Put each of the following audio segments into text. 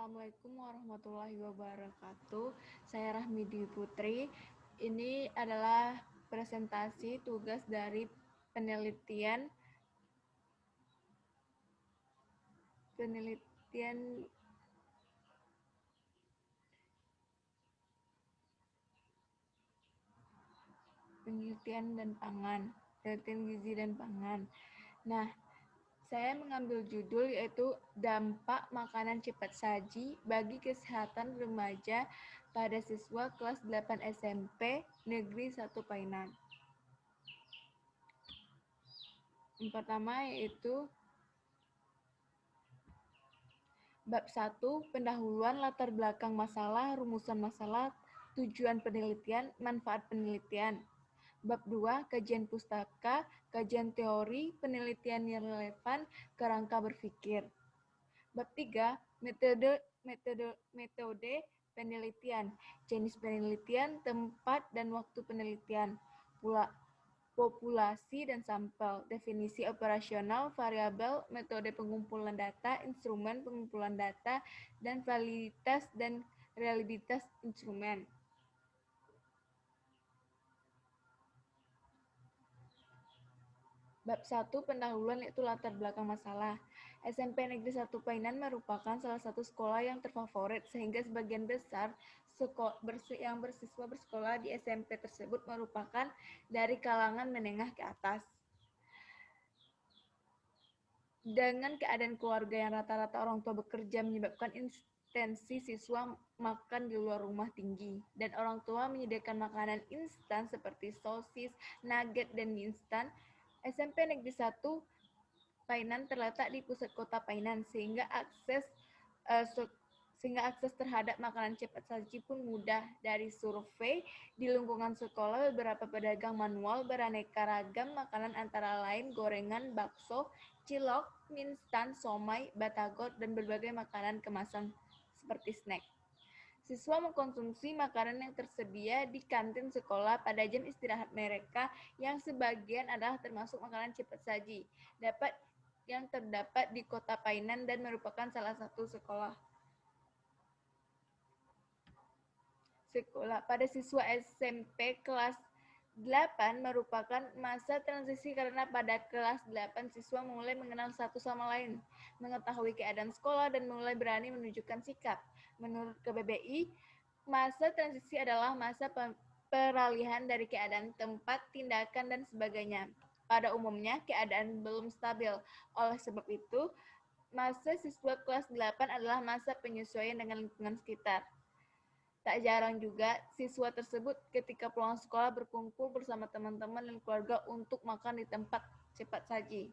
Assalamualaikum warahmatullahi wabarakatuh. Saya Rahmi Dwi Putri. Ini adalah presentasi tugas dari penelitian dan pangan, penelitian gizi dan pangan. Nah, saya mengambil judul yaitu dampak makanan cepat saji bagi kesehatan remaja pada siswa kelas 8 SMP Negeri 1 Painan. Yang pertama yaitu Bab 1, pendahuluan latar belakang masalah, rumusan masalah, tujuan penelitian, manfaat penelitian. Bab 2, kajian pustaka, kajian teori, penelitian yang relevan, kerangka berpikir. Bab 3, metode penelitian, jenis penelitian, tempat dan waktu penelitian, populasi dan sampel, definisi operasional, variabel, metode pengumpulan data, instrumen pengumpulan data, dan validitas dan reliabilitas instrumen. Bab 1, pendahuluan yaitu latar belakang masalah. SMP Negeri 1 Painan merupakan salah satu sekolah yang terfavorit, sehingga sebagian besar yang bersiswa bersekolah di SMP tersebut merupakan dari kalangan menengah ke atas. Dengan keadaan keluarga yang rata-rata orang tua bekerja menyebabkan intensi siswa makan di luar rumah tinggi, dan orang tua menyediakan makanan instan seperti sosis, nugget, dan mie instan. SMP Negeri 1 Painan terletak di pusat kota Painan, sehingga akses terhadap makanan cepat saji pun mudah. Dari survei di lingkungan sekolah, beberapa pedagang manual beraneka ragam makanan antara lain gorengan, bakso, cilok, mie instan, somai, batagor, dan berbagai makanan kemasan seperti snack. Siswa mengkonsumsi makanan yang tersedia di kantin sekolah pada jam istirahat mereka, yang sebagian adalah termasuk makanan cepat saji yang terdapat di kota Painan dan merupakan salah satu sekolah. Pada siswa SMP kelas 8 merupakan masa transisi, karena pada kelas 8 siswa mulai mengenal satu sama lain, mengetahui keadaan sekolah, dan mulai berani menunjukkan sikap. Menurut KBBI, masa transisi adalah masa peralihan dari keadaan, tempat, tindakan, dan sebagainya. Pada umumnya, keadaan belum stabil. Oleh sebab itu, masa siswa kelas 8 adalah masa penyesuaian dengan lingkungan sekitar. Tak jarang juga siswa tersebut ketika pulang sekolah berkumpul bersama teman-teman dan keluarga untuk makan di tempat cepat saji.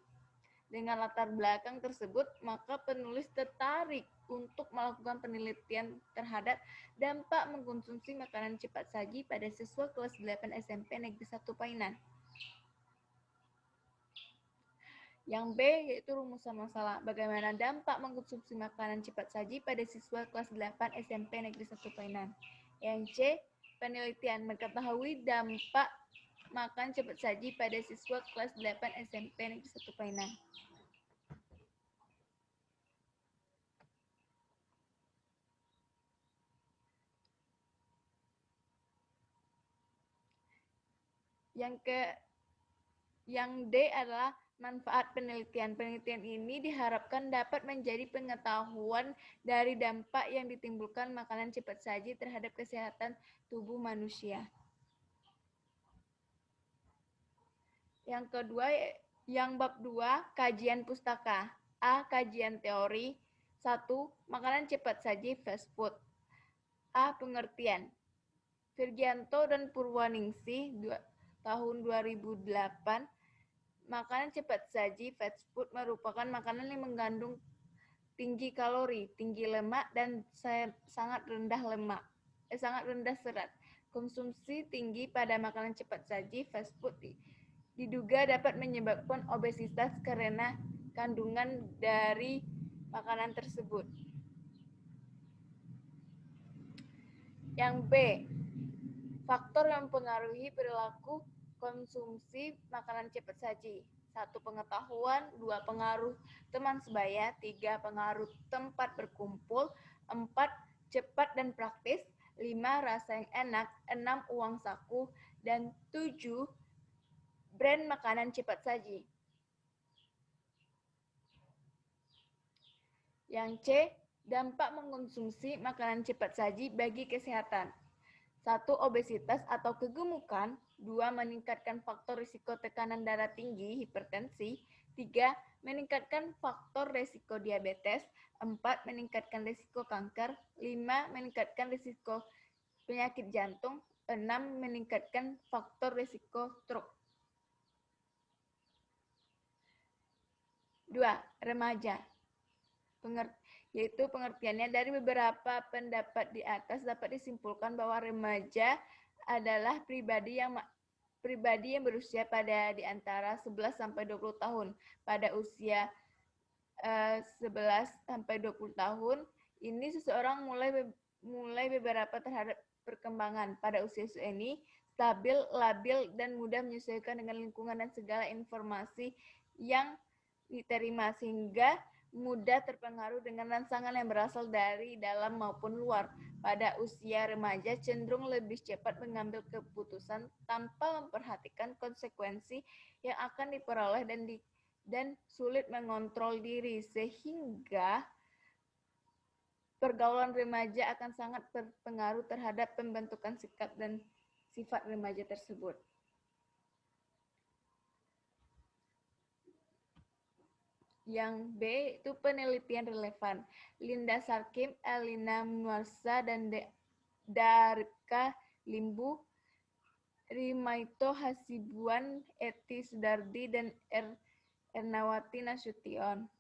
Dengan latar belakang tersebut, maka penulis tertarik untuk melakukan penelitian terhadap dampak mengkonsumsi makanan cepat saji pada siswa kelas 8 SMP Negeri 1 Painan. Yang B yaitu rumusan masalah. Bagaimana dampak mengkonsumsi makanan cepat saji pada siswa kelas 8 SMP Negeri 1 Painan. Yang C, penelitian mengetahui dampak makan cepat saji pada siswa kelas 8 SMP Negeri 1 Painan. Yang D adalah manfaat penelitian. Penelitian ini diharapkan dapat menjadi pengetahuan dari dampak yang ditimbulkan makanan cepat saji terhadap kesehatan tubuh manusia. Yang kedua, yang bab 2, kajian pustaka. A. Kajian teori. 1. Makanan cepat saji fast food. A. Pengertian. Virgianto dan Purwaningsih tahun 2008. Makanan cepat saji fast food merupakan makanan yang mengandung tinggi kalori, tinggi lemak, dan sangat rendah serat. Konsumsi tinggi pada makanan cepat saji fast food diduga dapat menyebabkan obesitas karena kandungan dari makanan tersebut. Yang B, faktor yang mempengaruhi perilaku konsumsi makanan cepat saji. 1. Pengetahuan. 2. Pengaruh teman sebaya. 3. Pengaruh tempat berkumpul. 4. Cepat dan praktis. 5. Rasa yang enak. 6. Uang saku. Dan 7. Brand makanan cepat saji. Yang C. Dampak mengkonsumsi makanan cepat saji bagi kesehatan. 1. Obesitas atau kegemukan. 2. Meningkatkan faktor risiko tekanan darah tinggi, hipertensi. 3. Meningkatkan faktor risiko diabetes. 4. Meningkatkan risiko kanker. 5. Meningkatkan risiko penyakit jantung. 6. Meningkatkan faktor risiko stroke. 2. Remaja. Yaitu pengertiannya dari beberapa pendapat di atas dapat disimpulkan bahwa remaja adalah pribadi yang berusia pada di antara 11 sampai 20 tahun. Pada usia 11 sampai 20 tahun ini seseorang mulai beberapa terhadap perkembangan. Pada usia ini stabil, labil, dan mudah menyesuaikan dengan lingkungan dan segala informasi yang diterima, sehingga mudah terpengaruh dengan rangsangan yang berasal dari dalam maupun luar. Pada usia remaja cenderung lebih cepat mengambil keputusan tanpa memperhatikan konsekuensi yang akan diperoleh dan sulit mengontrol diri, sehingga pergaulan remaja akan sangat berpengaruh terhadap pembentukan sikap dan sifat remaja tersebut. Yang B itu penelitian relevan. Linda Sarkim, Elina Nuarsa, dan Daripka Limbu, Rimaito Hasibuan, Eti Sudardi, dan Ernawati Nasution.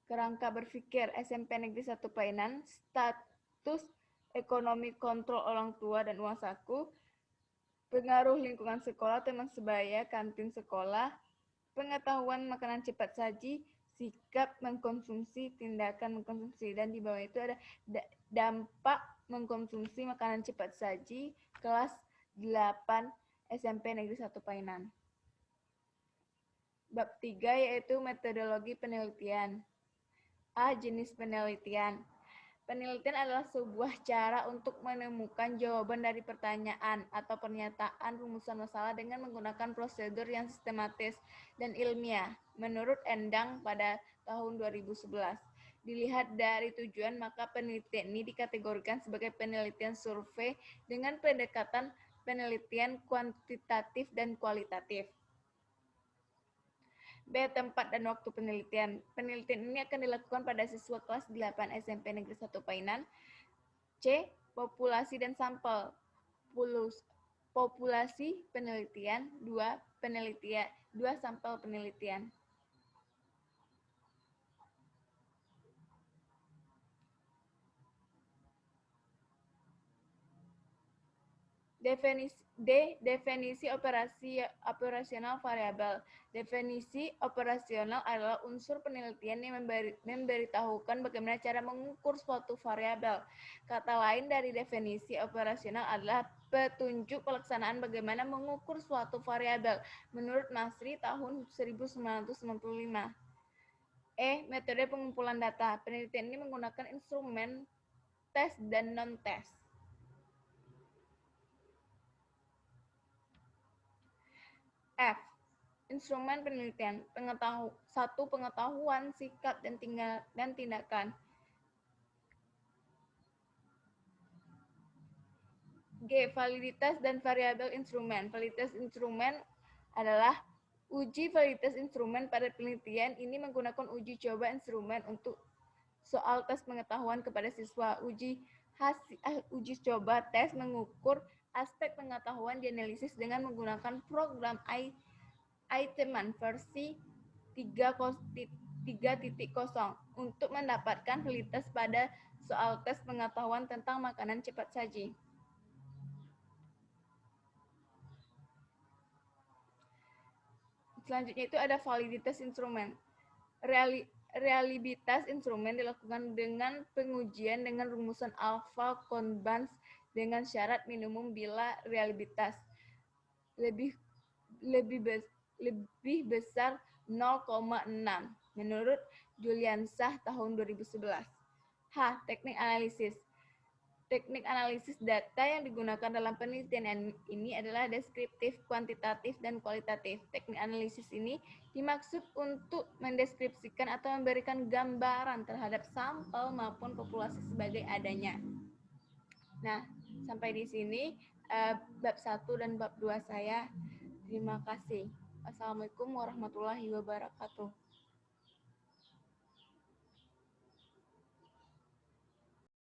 Kerangka berpikir SMP Negeri 1 Painan, status ekonomi, kontrol orang tua dan uang saku, pengaruh lingkungan sekolah, teman sebaya, kantin sekolah, pengetahuan makanan cepat saji, sikap mengkonsumsi, tindakan mengkonsumsi, dan di bawah itu ada dampak mengkonsumsi makanan cepat saji kelas 8 SMP Negeri 1 Painan. Bab 3 yaitu metodologi penelitian. A. Jenis penelitian. Penelitian adalah sebuah cara untuk menemukan jawaban dari pertanyaan atau pernyataan rumusan masalah dengan menggunakan prosedur yang sistematis dan ilmiah. Menurut Endang pada tahun 2011. Dilihat dari tujuan, maka penelitian ini dikategorikan sebagai penelitian survei dengan pendekatan penelitian kuantitatif dan kualitatif. B. Tempat dan waktu penelitian. Penelitian ini akan dilakukan pada siswa kelas 8 SMP Negeri 1 Painan. C. Populasi dan sampel. Populasi penelitian. 2. Sampel penelitian. Definisi operasional variabel. Definisi operasional adalah unsur penelitian yang memberitahukan bagaimana cara mengukur suatu variabel. Kata lain dari definisi operasional adalah petunjuk pelaksanaan bagaimana mengukur suatu variabel menurut Masri tahun 1995. Metode pengumpulan data. Penelitian ini menggunakan instrumen tes dan non-tes. F. Instrumen penelitian. Pengetahuan, sikap, dan tindakan. G. Validitas dan variabel instrumen. Validitas instrumen adalah uji validitas instrumen pada penelitian. Ini menggunakan uji coba instrumen untuk soal tes pengetahuan kepada siswa. Uji coba tes mengukur aspek pengetahuan dianalisis dengan menggunakan program Iteman versi 3.0 untuk mendapatkan validitas pada soal tes pengetahuan tentang makanan cepat saji. Selanjutnya itu ada validitas instrumen. Reliabilitas instrumen dilakukan dengan pengujian dengan rumusan alpha konbans dengan syarat minimum bila reliabilitas lebih besar 0,6 menurut Juliansah tahun 2011. Teknik analisis. Teknik analisis data yang digunakan dalam penelitian ini adalah deskriptif, kuantitatif, dan kualitatif. Teknik analisis ini dimaksud untuk mendeskripsikan atau memberikan gambaran terhadap sampel maupun populasi sebagai adanya. Nah, sampai di sini bab 1 dan bab 2 saya. Terima kasih. Assalamualaikum warahmatullahi wabarakatuh.